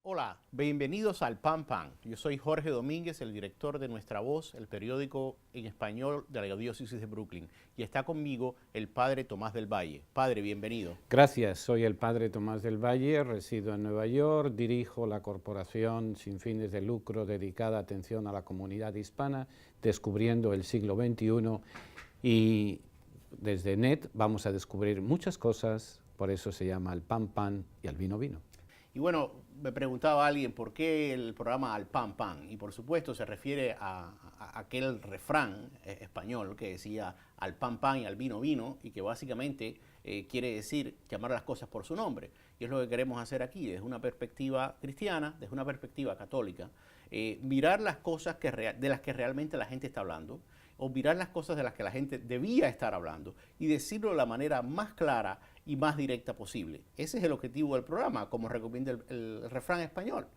Hola, bienvenidos al Pan Pan. Yo soy Jorge Domínguez, el director de Nuestra Voz, el periódico en español de la Diócesis de Brooklyn. Y está conmigo el padre Tomás del Valle. Padre, bienvenido. Gracias, soy el padre Tomás del Valle, resido en Nueva York, dirijo la corporación sin fines de lucro dedicada a atención a la comunidad hispana, descubriendo el siglo XXI, y desde NET vamos a descubrir muchas cosas, por eso se llama el Pan Pan y al Vino Vino. Y bueno, me preguntaba alguien por qué el programa Al Pan Pan. Y por supuesto se refiere a aquel refrán español que decía al pan pan y al vino vino, y que básicamente quiere decir llamar a las cosas por su nombre. Y es lo que queremos hacer aquí, desde una perspectiva cristiana, desde una perspectiva católica, mirar las cosas de las que realmente la gente está hablando, o mirar las cosas de las que la gente debía estar hablando y decirlo de la manera más clara y más directa posible. Ese es el objetivo del programa, como recomienda el refrán español.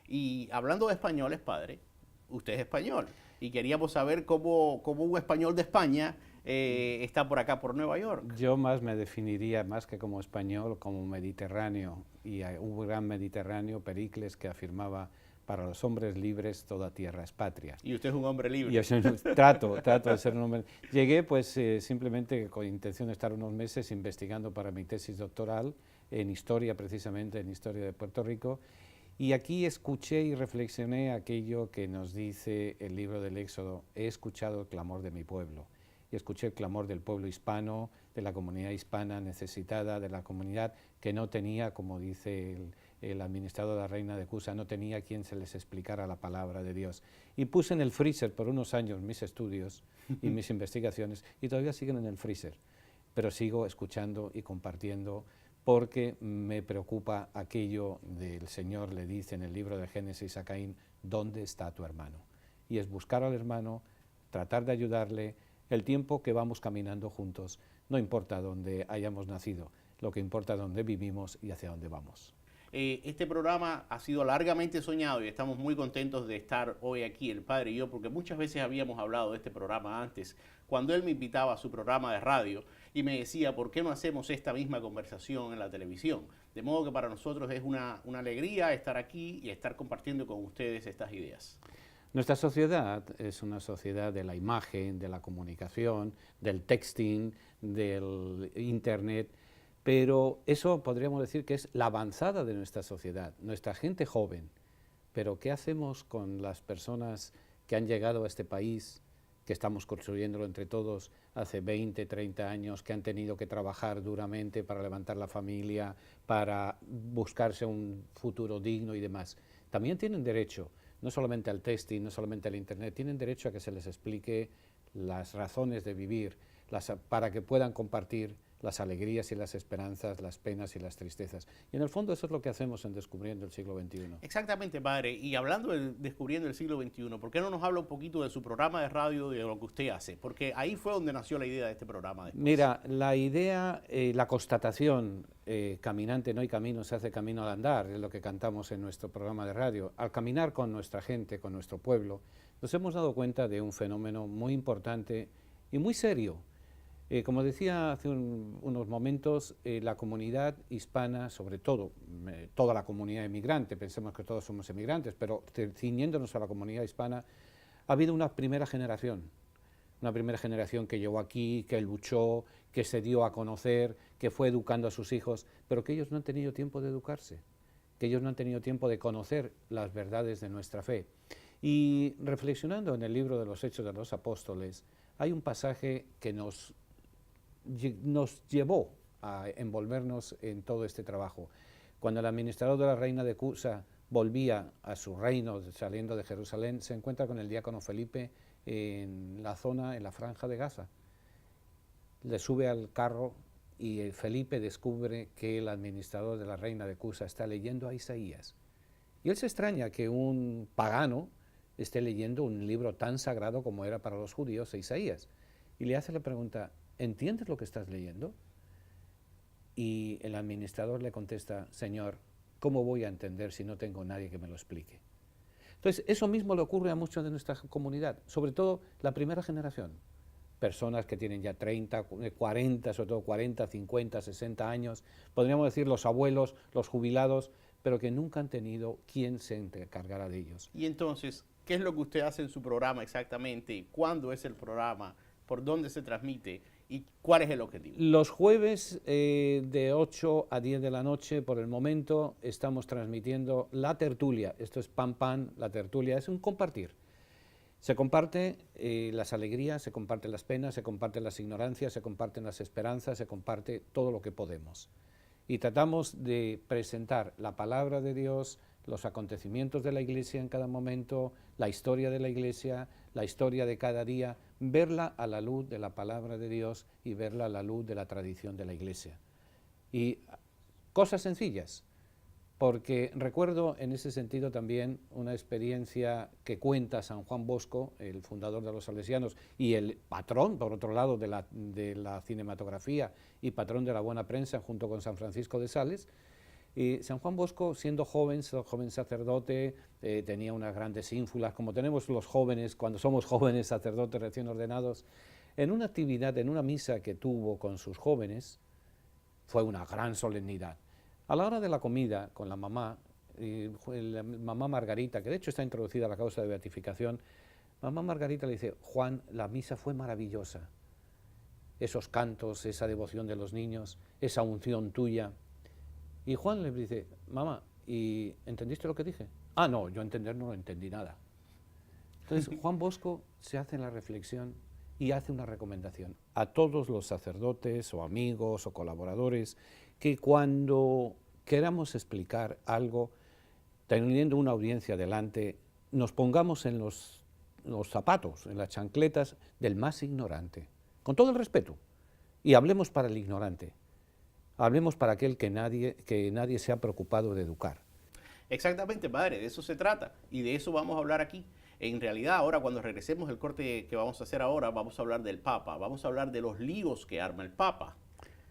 Y hablando de españoles, padre, usted es español y queríamos saber cómo un español de España está por acá, por Nueva York. Yo más me definiría, más que como español, como mediterráneo, y un gran mediterráneo, Pericles, que afirmaba: para los hombres libres toda tierra es patria. Y usted es un hombre libre. Y yo trato de ser un hombre. Llegué pues simplemente con intención de estar unos meses investigando para mi tesis doctoral en historia, precisamente en historia de Puerto Rico, y aquí escuché y reflexioné aquello que nos dice el libro del Éxodo: he escuchado el clamor de mi pueblo. Y escuché el clamor del pueblo hispano, de la comunidad hispana necesitada, de la comunidad que no tenía, como dice el administrador de la Reina de Cusa, no tenía quien se les explicara la palabra de Dios. Y puse en el freezer por unos años mis estudios y mis investigaciones, y todavía siguen en el freezer, pero sigo escuchando y compartiendo, porque me preocupa aquello del Señor le dice en el libro de Génesis a Caín: ¿dónde está tu hermano? Y es buscar al hermano, tratar de ayudarle, el tiempo que vamos caminando juntos. No importa dónde hayamos nacido, lo que importa es dónde vivimos y hacia dónde vamos. Este programa ha sido largamente soñado y estamos muy contentos de estar hoy aquí, el padre y yo, porque muchas veces habíamos hablado de este programa antes, cuando él me invitaba a su programa de radio y me decía: ¿por qué no hacemos esta misma conversación en la televisión? De modo que para nosotros es una alegría estar aquí y estar compartiendo con ustedes estas ideas. Nuestra sociedad es una sociedad de la imagen, de la comunicación, del texting, del internet, pero eso podríamos decir que es la avanzada de nuestra sociedad, nuestra gente joven. Pero ¿qué hacemos con las personas que han llegado a este país, que estamos construyéndolo entre todos hace 20, 30 años, que han tenido que trabajar duramente para levantar la familia, para buscarse un futuro digno y demás? También tienen derecho, no solamente al texting, no solamente al internet, tienen derecho a que se les explique las razones de vivir, para que puedan compartir las alegrías y las esperanzas, las penas y las tristezas. Y en el fondo eso es lo que hacemos en Descubriendo el siglo XXI. Exactamente, padre. Y hablando de Descubriendo el siglo XXI, ¿por qué no nos habla un poquito de su programa de radio y de lo que usted hace? Porque ahí fue donde nació la idea de este programa. Después. Mira, la idea, la constatación, caminante no hay camino, se hace camino al andar, es lo que cantamos en nuestro programa de radio. Al caminar con nuestra gente, con nuestro pueblo, nos hemos dado cuenta de un fenómeno muy importante y muy serio. Como decía hace unos momentos, la comunidad hispana, sobre todo, toda la comunidad emigrante, pensemos que todos somos emigrantes, pero ciñéndonos a la comunidad hispana, ha habido una primera generación que llegó aquí, que luchó, que se dio a conocer, que fue educando a sus hijos, pero que ellos no han tenido tiempo de educarse, que ellos no han tenido tiempo de conocer las verdades de nuestra fe. Y reflexionando en el libro de los Hechos de los Apóstoles, hay un pasaje que nos llevó a envolvernos en todo este trabajo. Cuando el administrador de la Reina de Cusa volvía a su reino, saliendo de Jerusalén, se encuentra con el diácono Felipe en la zona, en la franja de Gaza. Le sube al carro y Felipe descubre que el administrador de la Reina de Cusa está leyendo a Isaías. Y él se extraña que un pagano esté leyendo un libro tan sagrado como era para los judíos Isaías. Y le hace la pregunta: ¿entiendes lo que estás leyendo? Y el administrador le contesta: Señor, ¿cómo voy a entender si no tengo nadie que me lo explique? Entonces, eso mismo le ocurre a muchos de nuestra comunidad, sobre todo la primera generación. Personas que tienen ya 30, 40, sobre todo 40, 50, 60 años, podríamos decir los abuelos, los jubilados, pero que nunca han tenido quien se encargara de ellos. Y entonces, ¿qué es lo que usted hace en su programa exactamente? ¿Cuándo es el programa? ¿Por dónde se transmite? ¿Y cuál es el objetivo? Los jueves de 8 a 10 de la noche, por el momento, estamos transmitiendo la tertulia. Esto es Pan Pan, la tertulia, es un compartir. Se comparte las alegrías, se comparten las penas, se comparten las ignorancias, se comparten las esperanzas, se comparte todo lo que podemos. Y tratamos de presentar la palabra de Dios, los acontecimientos de la Iglesia en cada momento, la historia de la Iglesia, la historia de cada día, verla a la luz de la palabra de Dios y verla a la luz de la tradición de la Iglesia. Y cosas sencillas, porque recuerdo en ese sentido también una experiencia que cuenta San Juan Bosco, el fundador de los salesianos y el patrón, por otro lado, de la cinematografía y patrón de la buena prensa junto con San Francisco de Sales. Y San Juan Bosco, siendo joven sacerdote, tenía unas grandes ínfulas, como tenemos los jóvenes, cuando somos jóvenes sacerdotes recién ordenados. En una actividad, en una misa que tuvo con sus jóvenes, fue una gran solemnidad. A la hora de la comida, con la mamá Margarita, que de hecho está introducida a la causa de beatificación, mamá Margarita le dice: Juan, la misa fue maravillosa. Esos cantos, esa devoción de los niños, esa unción tuya. Y Juan le dice: mamá, ¿y entendiste lo que dije? Ah, no, yo entender no lo entendí nada. Entonces Juan Bosco se hace la reflexión y hace una recomendación a todos los sacerdotes o amigos o colaboradores que cuando queramos explicar algo, teniendo una audiencia delante, nos pongamos en los zapatos, en las chancletas del más ignorante, con todo el respeto, y hablemos para el ignorante, hablemos para aquel que nadie se ha preocupado de educar. Exactamente, padre, de eso se trata y de eso vamos a hablar aquí. En realidad, ahora cuando regresemos el corte que vamos a hacer ahora, vamos a hablar del Papa, vamos a hablar de los líos que arma el Papa.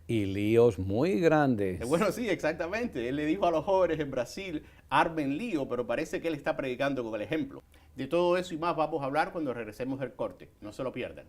Y líos muy grandes. Bueno, sí, exactamente. Él le dijo a los jóvenes en Brasil: armen lío, pero parece que él está predicando con el ejemplo. De todo eso y más vamos a hablar cuando regresemos del corte. No se lo pierdan.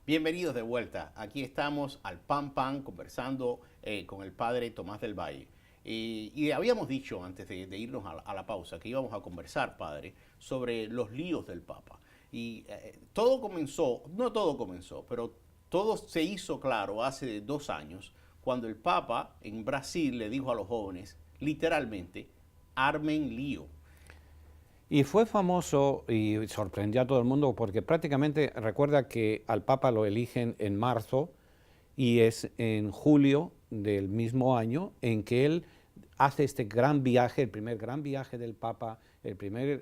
Bienvenidos de vuelta. Aquí estamos al Pan Pan conversando con el padre Tomás del Valle. Y habíamos dicho antes de irnos a la pausa que íbamos a conversar, padre, sobre los líos del Papa. Y todo comenzó, no todo comenzó, pero todo se hizo claro hace 2 años, cuando el Papa en Brasil le dijo a los jóvenes, literalmente: armen lío. Y fue famoso y sorprendió a todo el mundo porque prácticamente, recuerda que al Papa lo eligen en marzo y es en julio del mismo año en que él hace este gran viaje, el primer gran viaje del Papa,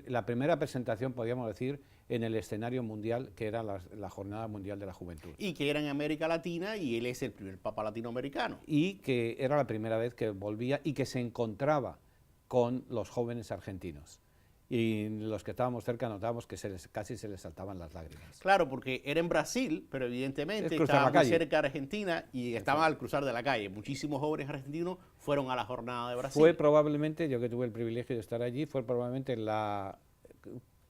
la primera presentación, podríamos decir, en el escenario mundial, que era la Jornada Mundial de la Juventud. Y que era en América Latina y él es el primer Papa latinoamericano. Y que era la primera vez que volvía y que se encontraba con los jóvenes argentinos. Y los que estábamos cerca notábamos que casi se les saltaban las lágrimas. Claro, porque era en Brasil, pero evidentemente estaba muy cerca de Argentina y estaban al cruzar de la calle. Muchísimos jóvenes argentinos fueron a la jornada de Brasil. Fue probablemente, yo que tuve el privilegio de estar allí, fue probablemente la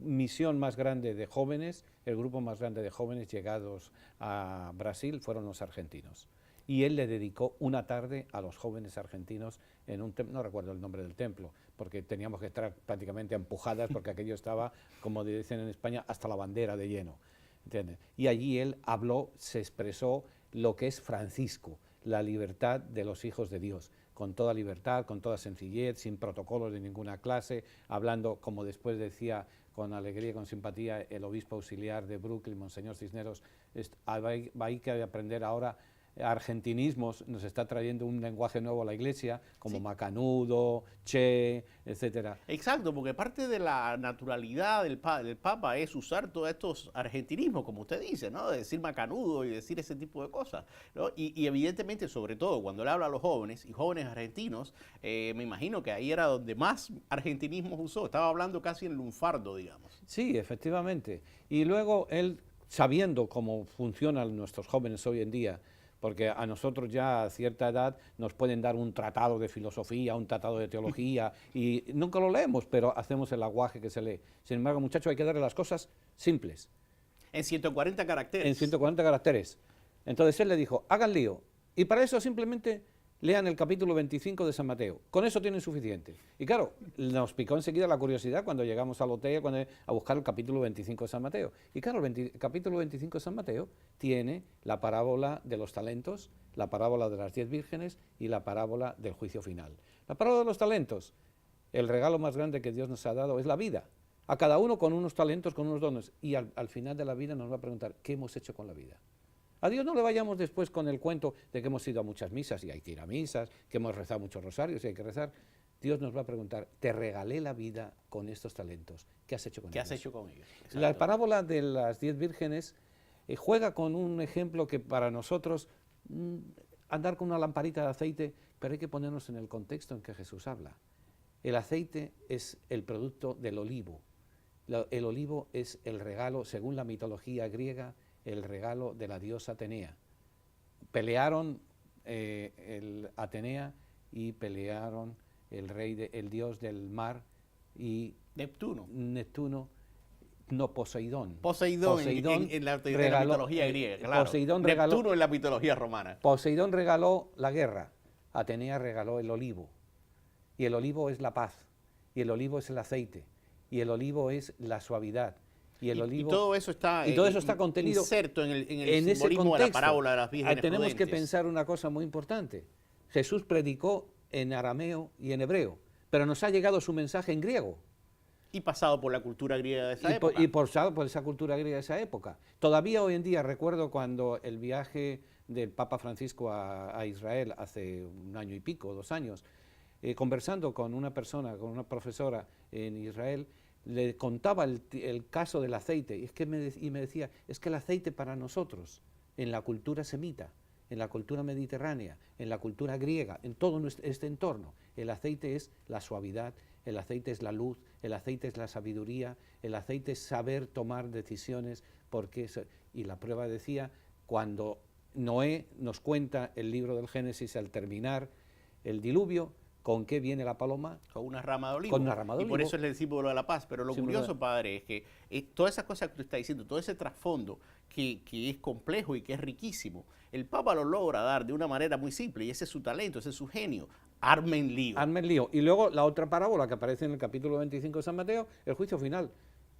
misión más grande de jóvenes, el grupo más grande de jóvenes llegados a Brasil fueron los argentinos. Y él le dedicó una tarde a los jóvenes argentinos en un templo, no recuerdo el nombre del templo, porque teníamos que estar prácticamente empujadas porque aquello estaba, como dicen en España, hasta la bandera de lleno, ¿entiendes? Y allí él habló, se expresó lo que es Francisco, la libertad de los hijos de Dios, con toda libertad, con toda sencillez, sin protocolos de ninguna clase, hablando, como después decía con alegría y con simpatía el obispo auxiliar de Brooklyn, Monseñor Cisneros, hay que aprender ahora argentinismos, nos está trayendo un lenguaje nuevo a la Iglesia, como sí, macanudo, che, etcétera. Exacto, porque parte de la naturalidad del Papa es usar todos estos argentinismos, como usted dice, ¿no? De decir macanudo y decir ese tipo de cosas, ¿no? Y evidentemente, sobre todo, cuando le habla a los jóvenes y jóvenes argentinos, me imagino que ahí era donde más argentinismos usó, estaba hablando casi en lunfardo, digamos. Sí, efectivamente. Y luego él, sabiendo cómo funcionan nuestros jóvenes hoy en día, porque a nosotros ya a cierta edad nos pueden dar un tratado de filosofía, un tratado de teología, y nunca lo leemos, pero hacemos el aguaje que se lee. Sin embargo, muchachos, hay que darle las cosas simples. En 140 caracteres. En 140 caracteres. Entonces él le dijo, hagan lío, y para eso simplemente lean el capítulo 25 de San Mateo, con eso tienen suficiente. Y claro, nos picó enseguida la curiosidad cuando llegamos al hotel a buscar el capítulo 25 de San Mateo. Y claro, el capítulo 25 de San Mateo tiene la parábola de los talentos, la parábola de las 10 vírgenes y la parábola del juicio final. La parábola de los talentos, el regalo más grande que Dios nos ha dado es la vida. A cada uno con unos talentos, con unos dones. Y al final de la vida nos va a preguntar, ¿qué hemos hecho con la vida? A Dios no le vayamos después con el cuento de que hemos ido a muchas misas y hay que ir a misas, que hemos rezado muchos rosarios y hay que rezar. Dios nos va a preguntar, te regalé la vida con estos talentos, ¿qué has hecho con ellos? ¿Qué has hecho con ellos? Exacto. La parábola de las 10 vírgenes juega con un ejemplo que para nosotros, andar con una lamparita de aceite, pero hay que ponernos en el contexto en que Jesús habla. El aceite es el producto del olivo. El olivo es el regalo, según la mitología griega, el regalo de la diosa Atenea. Pelearon Atenea y pelearon el dios del mar y Neptuno, no, Poseidón. Poseidón en la mitología griega, claro. Neptuno en la mitología romana. Poseidón regaló la guerra, Atenea regaló el olivo. Y el olivo es la paz, y el olivo es el aceite, y el olivo es la suavidad. Y todo eso está contenido inserto en el simbolismo de la parábola de las vírgenes tenemos prudentes. que pensar una cosa muy importante. Jesús predicó en arameo y en hebreo, pero nos ha llegado su mensaje en griego. Y pasado por la cultura griega de esa época. Y por esa cultura griega de esa época. Todavía hoy en día recuerdo cuando el viaje del Papa Francisco a Israel hace 1 año y pico, 2 años, conversando con una persona, con una profesora en Israel, le contaba el caso del aceite y me decía, es que el aceite para nosotros, en la cultura semita, en la cultura mediterránea, en la cultura griega, en todo este entorno, el aceite es la suavidad, el aceite es la luz, el aceite es la sabiduría, el aceite es saber tomar decisiones, y la prueba decía, cuando Noé nos cuenta el libro del Génesis al terminar el diluvio, ¿con qué viene la paloma? Con una rama de olivo. Con una rama de olivo. Y por eso es el símbolo de la paz. Pero lo curioso, padre, es que todas esas cosas que tú estás diciendo, todo ese trasfondo que es complejo y que es riquísimo, el Papa lo logra dar de una manera muy simple, y ese es su talento, ese es su genio. Armen lío. Armen lío. Y luego la otra parábola que aparece en el capítulo 25 de San Mateo, el juicio final.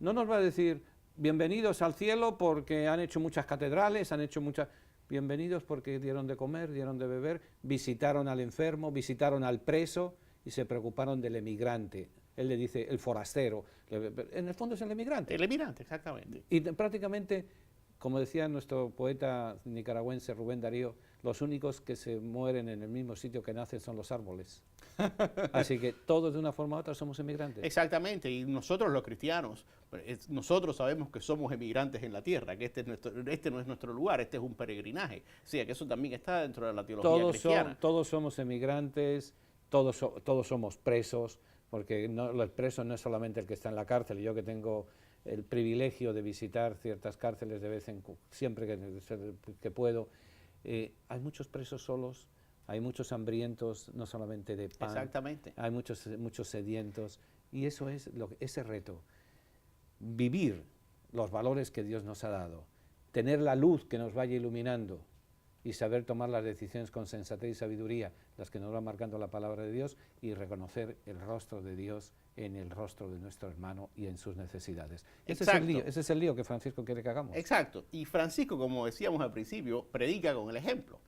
No nos va a decir, bienvenidos al cielo porque han hecho muchas catedrales, han hecho muchas... Bienvenidos porque dieron de comer, dieron de beber, visitaron al enfermo, visitaron al preso y se preocuparon del emigrante. Él le dice el forastero. En el fondo es el emigrante. El emigrante, exactamente. Y prácticamente, como decía nuestro poeta nicaragüense Rubén Darío, los únicos que se mueren en el mismo sitio que nacen son los árboles. Así que todos de una forma u otra somos emigrantes. Exactamente, y nosotros los cristianos, nosotros sabemos que somos emigrantes en la tierra, que este no es nuestro lugar, este es un peregrinaje. O sea, que eso también está dentro de la teología cristiana. Todos somos emigrantes, todos somos presos, porque el preso no es solamente el que está en la cárcel. Yo que tengo el privilegio de visitar ciertas cárceles de vez en siempre que puedo, hay muchos presos solos, hay muchos hambrientos, no solamente de pan. Exactamente. Hay muchos sedientos, y eso es ese reto. Vivir los valores que Dios nos ha dado, tener la luz que nos vaya iluminando y saber tomar las decisiones con sensatez y sabiduría, las que nos va marcando la palabra de Dios, y reconocer el rostro de Dios en el rostro de nuestro hermano y en sus necesidades. Ese es el lío que Francisco quiere que hagamos. Exacto. Y Francisco, como decíamos al principio, predica con el ejemplo.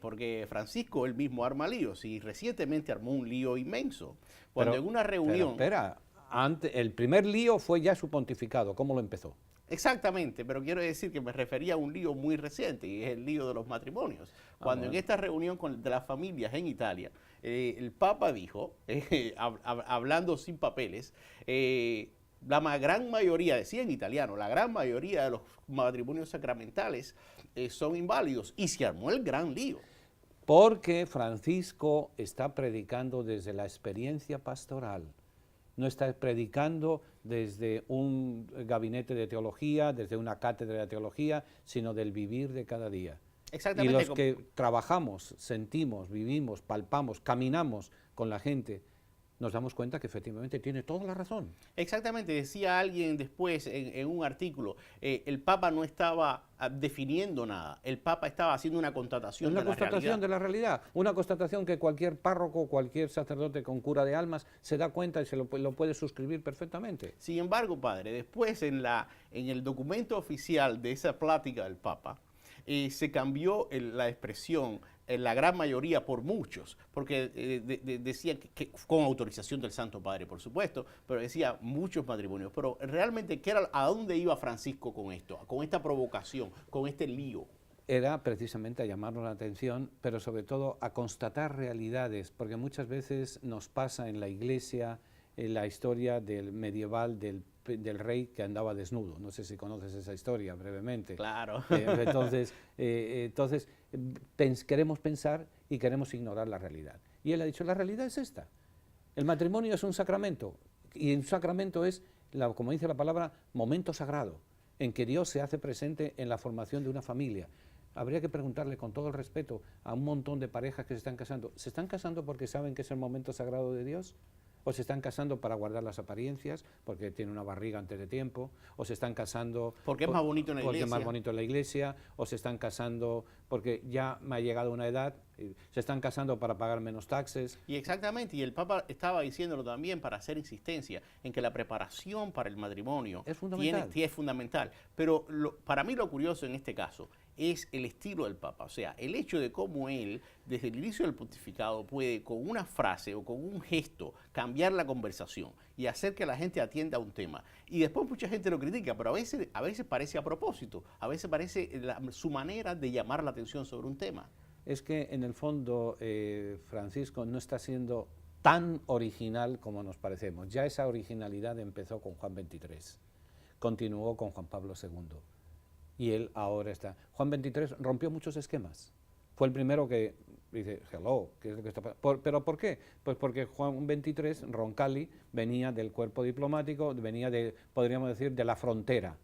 Porque Francisco él mismo arma líos y recientemente armó un lío inmenso. Cuando en una reunión... el primer lío fue ya su pontificado. ¿Cómo lo empezó? Exactamente, pero quiero decir que me refería a un lío muy reciente, y es el lío de los matrimonios. Cuando en esta reunión de las familias en Italia, el Papa dijo, hablando sin papeles, la gran mayoría, decía en italiano, la gran mayoría de los matrimonios sacramentales son inválidos, y se armó el gran lío. Porque Francisco está predicando desde la experiencia pastoral. No está predicando desde un gabinete de teología, desde una cátedra de teología, sino del vivir de cada día. Exactamente. Y los que trabajamos, sentimos, vivimos, palpamos, caminamos con la gente, nos damos cuenta que efectivamente tiene toda la razón. Exactamente, decía alguien después en un artículo, el Papa no estaba definiendo nada, el Papa estaba haciendo una constatación de la realidad. Una constatación de la realidad, una constatación que cualquier párroco, cualquier sacerdote con cura de almas se da cuenta y lo puede suscribir perfectamente. Sin embargo, padre, después en el documento oficial de esa plática del Papa, se cambió la expresión, la gran mayoría por muchos, porque decía que con autorización del Santo Padre, por supuesto, pero decía muchos matrimonios. Pero realmente, ¿a dónde iba Francisco con esto, con esta provocación, con este lío? Era precisamente a llamarnos la atención, pero sobre todo a constatar realidades, porque muchas veces nos pasa en la Iglesia la historia del medieval del rey que andaba desnudo. No sé si conoces esa historia brevemente. Claro. Entonces queremos pensar y queremos ignorar la realidad. Y él ha dicho, la realidad es esta. El matrimonio es un sacramento, y un sacramento es, como dice la palabra, momento sagrado, en que Dios se hace presente en la formación de una familia. Habría que preguntarle con todo el respeto a un montón de parejas que ¿se están casando porque saben que es el momento sagrado de Dios? ¿O se están casando para guardar las apariencias, porque tiene una barriga antes de tiempo? ¿O se están casando porque es más bonito en la iglesia? Porque es más bonito en la iglesia. ¿O se están casando porque ya me ha llegado una edad? ¿Se están casando para pagar menos taxes? Y exactamente, y el Papa estaba diciéndolo también para hacer insistencia en que la preparación para el matrimonio es fundamental. Es fundamental. Pero para mí lo curioso en este caso es el estilo del Papa, o sea, el hecho de cómo él, desde el inicio del pontificado, puede con una frase o con un gesto cambiar la conversación y hacer que la gente atienda a un tema. Y después mucha gente lo critica, pero a veces parece a propósito, a veces parece su manera de llamar la atención sobre un tema. Es que en el fondo Francisco no está siendo tan original como nos parecemos. Ya esa originalidad empezó con Juan XXIII, continuó con Juan Pablo II. Y él ahora está. Juan XXIII rompió muchos esquemas. Fue el primero que dice, hello, ¿qué es lo que está pasando? ¿Pero por qué? Pues porque Juan XXIII, Roncalli, venía del cuerpo diplomático, venía podríamos decir, de la frontera.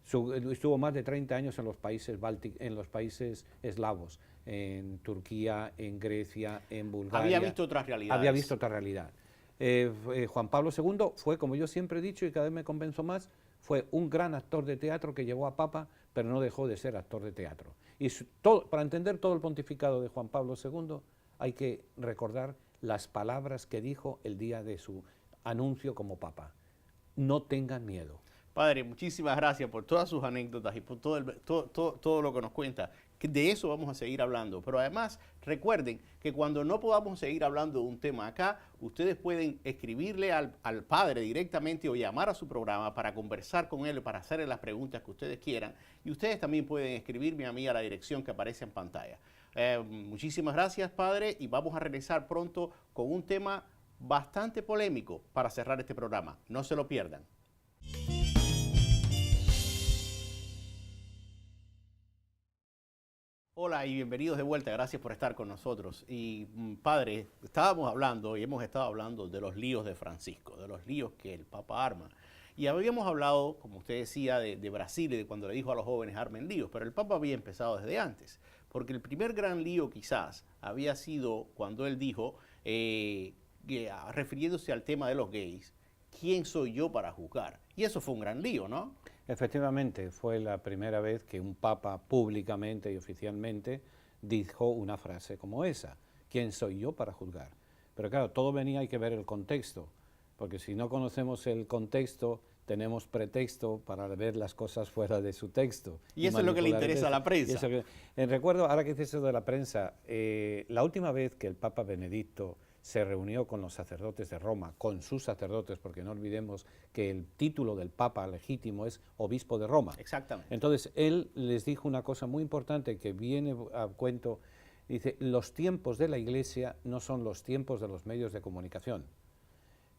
Estuvo más de 30 años en los países en los países eslavos, en Turquía, en Grecia, en Bulgaria. Había visto otras realidades. Había visto otra realidad. Juan Pablo II fue, como yo siempre he dicho y cada vez me convenzo más, fue un gran actor de teatro que llegó a Papa, pero no dejó de ser actor de teatro. Y para entender todo el pontificado de Juan Pablo II hay que recordar las palabras que dijo el día de su anuncio como Papa. No tengan miedo. Padre, muchísimas gracias por todas sus anécdotas y por todo lo que nos cuenta. De eso vamos a seguir hablando. Pero además, recuerden que cuando no podamos seguir hablando de un tema acá, ustedes pueden escribirle al Padre directamente o llamar a su programa para conversar con él, para hacerle las preguntas que ustedes quieran. Y ustedes también pueden escribirme a mí a la dirección que aparece en pantalla. Muchísimas gracias, Padre, y vamos a regresar pronto con un tema bastante polémico para cerrar este programa. No se lo pierdan. Hola y bienvenidos de vuelta, gracias por estar con nosotros. Y Padre, estábamos hablando y hemos estado hablando de los líos de Francisco, de los líos que el Papa arma. Y habíamos hablado, como usted decía, de Brasil y de cuando le dijo a los jóvenes armen líos, pero el Papa había empezado desde antes, porque el primer gran lío quizás había sido cuando él dijo, refiriéndose al tema de los gays, ¿quién soy yo para juzgar? Y eso fue un gran lío, ¿no? Efectivamente, fue la primera vez que un papa públicamente y oficialmente dijo una frase como esa, ¿quién soy yo para juzgar? Pero claro, todo hay que ver el contexto, porque si no conocemos el contexto, tenemos pretexto para ver las cosas fuera de su texto. Y eso es lo que le interesa a la prensa. Recuerdo, ahora que dices eso de la prensa, la última vez que el Papa Benedicto se reunió con los sacerdotes de Roma, con sus sacerdotes, porque no olvidemos que el título del Papa legítimo es obispo de Roma. Exactamente. Entonces, él les dijo una cosa muy importante que viene a cuento, dice, los tiempos de la Iglesia no son los tiempos de los medios de comunicación.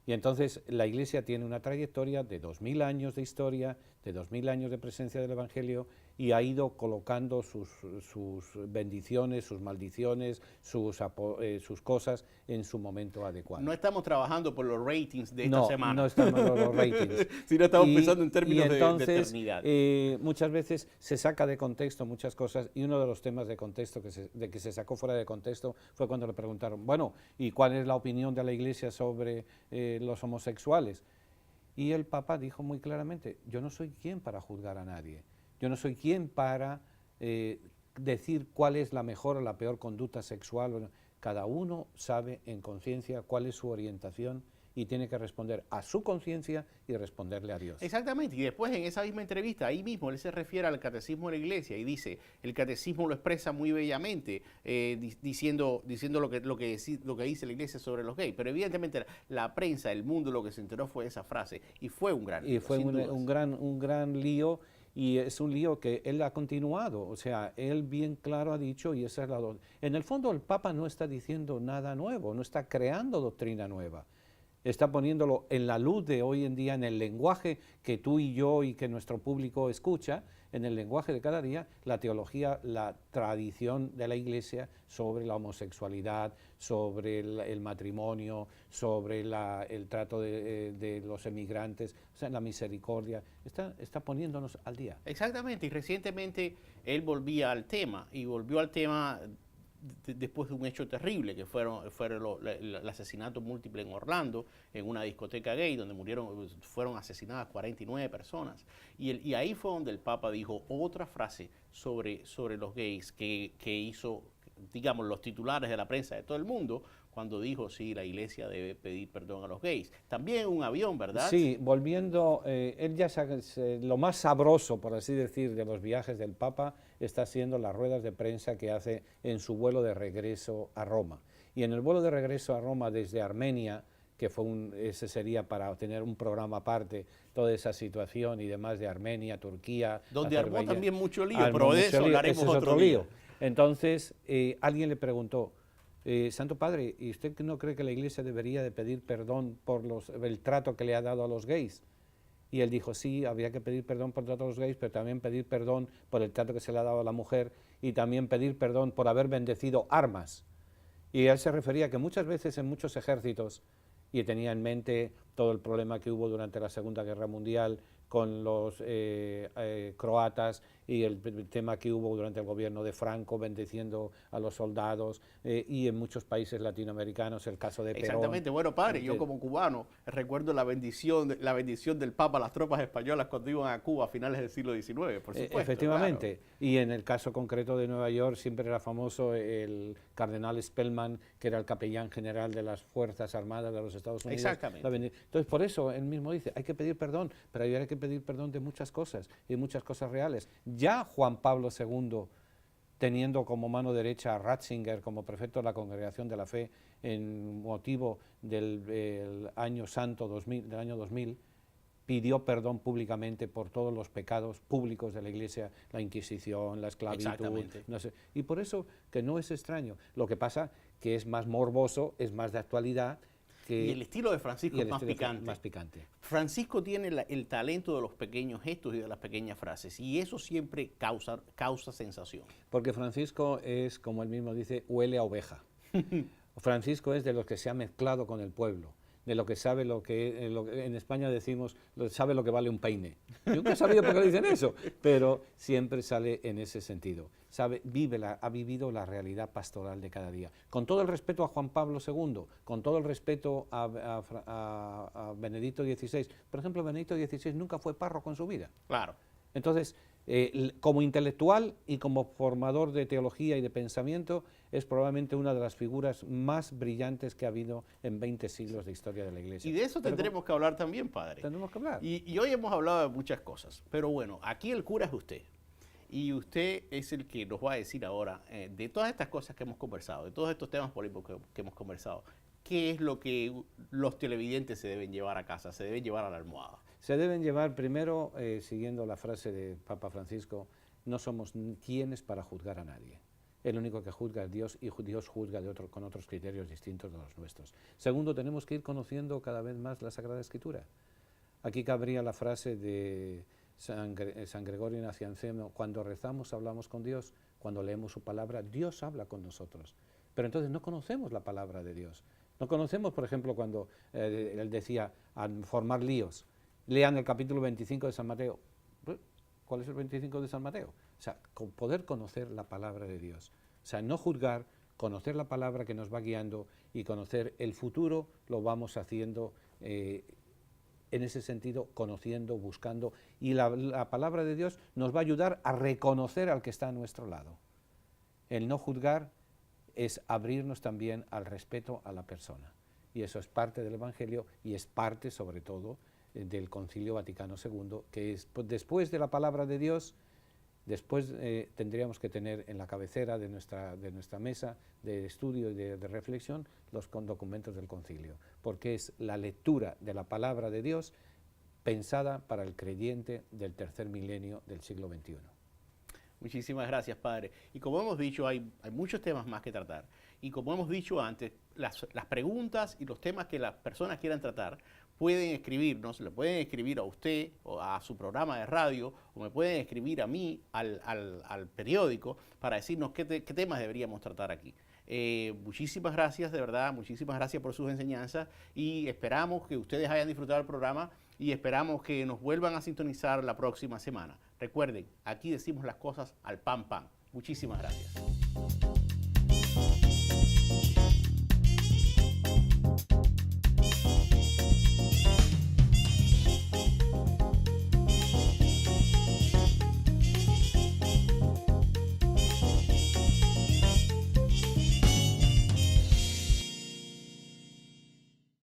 Y entonces la Iglesia tiene una trayectoria de 2000 años de historia, de 2000 años de presencia del Evangelio, y ha ido colocando sus bendiciones, sus maldiciones, sus cosas en su momento adecuado. No estamos trabajando por los ratings de esta semana. No estamos por los ratings. Sino estamos pensando en términos entonces, de eternidad. Muchas veces se saca de contexto muchas cosas, y uno de los temas de contexto que se sacó fuera de contexto fue cuando le preguntaron, bueno, ¿y cuál es la opinión de la Iglesia sobre los homosexuales? Y el Papa dijo muy claramente, yo no soy quien para juzgar a nadie, yo no soy quien para decir cuál es la mejor o la peor conducta sexual. Cada uno sabe en conciencia cuál es su orientación y tiene que responder a su conciencia y responderle a Dios. Exactamente, y después en esa misma entrevista, ahí mismo él se refiere al catecismo de la Iglesia y dice, el catecismo lo expresa muy bellamente, diciendo lo que dice la Iglesia sobre los gays, pero evidentemente la prensa, el mundo, lo que se enteró fue esa frase, y fue un gran lío. Y fue un gran lío, y es un lío que él ha continuado, o sea, él bien claro ha dicho, y esa es en el fondo el Papa no está diciendo nada nuevo, no está creando doctrina nueva. Está poniéndolo en la luz de hoy en día, en el lenguaje que tú y yo y que nuestro público escucha, en el lenguaje de cada día, la teología, la tradición de la Iglesia sobre la homosexualidad, sobre el matrimonio, sobre el trato de los emigrantes, o sea, la misericordia, está poniéndonos al día. Exactamente, y recientemente él volvió al tema después de un hecho terrible que fueron el asesinato múltiple en Orlando, en una discoteca gay donde fueron asesinadas 49 personas. Y ahí fue donde el Papa dijo otra frase sobre los gays que hizo, digamos, los titulares de la prensa de todo el mundo, cuando dijo, sí, la Iglesia debe pedir perdón a los gays. También un avión, ¿verdad? Sí, volviendo, él ya lo más sabroso, por así decir, de los viajes del Papa está siendo las ruedas de prensa que hace en su vuelo de regreso a Roma. Y en el vuelo de regreso a Roma desde Armenia, que ese sería para tener un programa aparte, toda esa situación y demás de Armenia, Turquía, donde Azerbaiyán, armó también mucho lío, pero de eso hablaremos otro día. Entonces, alguien le preguntó, Santo Padre, ¿y usted no cree que la Iglesia debería de pedir perdón por el trato que le ha dado a los gays? Y él dijo, sí, habría que pedir perdón por el trato a los gays, pero también pedir perdón por el trato que se le ha dado a la mujer y también pedir perdón por haber bendecido armas. Y él se refería a que muchas veces en muchos ejércitos, y tenía en mente todo el problema que hubo durante la Segunda Guerra Mundial con los croatas y el tema que hubo durante el gobierno de Franco bendeciendo a los soldados y en muchos países latinoamericanos, el caso de Perón. Exactamente, bueno padre, yo como cubano recuerdo la bendición del Papa a las tropas españolas cuando iban a Cuba a finales del siglo XIX, por supuesto. Efectivamente, claro. Y en el caso concreto de Nueva York siempre era famoso el cardenal Spellman, que era el capellán general de las Fuerzas Armadas de los Estados Unidos. Exactamente. Entonces por eso él mismo dice, hay que pedir perdón, pero hay que pedir perdón de muchas cosas, y muchas cosas reales. Ya Juan Pablo II, teniendo como mano derecha a Ratzinger como prefecto de la Congregación de la Fe en motivo del año santo 2000, del año 2000, pidió perdón públicamente por todos los pecados públicos de la Iglesia, la Inquisición, la esclavitud, no sé, y por eso que no es extraño. Lo que pasa que es más morboso, es más de actualidad. Y el estilo de Francisco es más picante. Francisco tiene el talento de los pequeños gestos y de las pequeñas frases, y eso siempre causa sensación. Porque Francisco es, como él mismo dice, huele a oveja. Francisco es de los que se ha mezclado con el pueblo, de lo que sabe en España decimos, sabe lo que vale un peine. Yo nunca he sabido por qué dicen eso, pero siempre sale en ese sentido. Ha vivido la realidad pastoral de cada día. Con todo el respeto a Juan Pablo II, con todo el respeto a Benedicto XVI. Por ejemplo, Benedicto XVI nunca fue párroco en su vida. Claro. Entonces, como intelectual y como formador de teología y de pensamiento, es probablemente una de las figuras más brillantes que ha habido en 20 siglos de historia de la Iglesia. Y de eso tendremos que hablar también, padre. Tendremos que hablar. Y hoy hemos hablado de muchas cosas, pero bueno, aquí el cura es usted. Y usted es el que nos va a decir ahora, de todas estas cosas que hemos conversado, de todos estos temas políticos que hemos conversado, ¿qué es lo que los televidentes se deben llevar a casa, se deben llevar a la almohada? Se deben llevar primero, siguiendo la frase de Papa Francisco, no somos quienes para juzgar a nadie. El único que juzga es Dios, y Dios juzga con otros criterios distintos de los nuestros. Segundo, tenemos que ir conociendo cada vez más la Sagrada Escritura. Aquí cabría la frase de San Gregorio Nacianceno, cuando rezamos hablamos con Dios, cuando leemos su palabra, Dios habla con nosotros. Pero entonces no conocemos la palabra de Dios. No conocemos, por ejemplo, cuando él decía, al formar líos, lean el capítulo 25 de San Mateo. ¿Cuál es el 25 de San Mateo? O sea, poder conocer la palabra de Dios. O sea, no juzgar, conocer la palabra que nos va guiando y conocer el futuro, lo vamos haciendo en ese sentido, conociendo, buscando. Y la palabra de Dios nos va a ayudar a reconocer al que está a nuestro lado. El no juzgar es abrirnos también al respeto a la persona. Y eso es parte del Evangelio y es parte, sobre todo, del Concilio Vaticano II, que es, pues, después de la palabra de Dios, después tendríamos que tener en la cabecera de nuestra mesa de estudio y de reflexión los documentos del concilio, porque es la lectura de la palabra de Dios pensada para el creyente del tercer milenio del siglo XXI. Muchísimas gracias, Padre. Y como hemos dicho, hay muchos temas más que tratar. Y como hemos dicho antes, las preguntas y los temas que las personas quieran tratar, pueden escribirnos, le pueden escribir a usted o a su programa de radio, o me pueden escribir a mí, al periódico, para decirnos qué temas deberíamos tratar aquí. Muchísimas gracias, de verdad, muchísimas gracias por sus enseñanzas y esperamos que ustedes hayan disfrutado el programa y esperamos que nos vuelvan a sintonizar la próxima semana. Recuerden, aquí decimos las cosas al pan pan. Muchísimas gracias.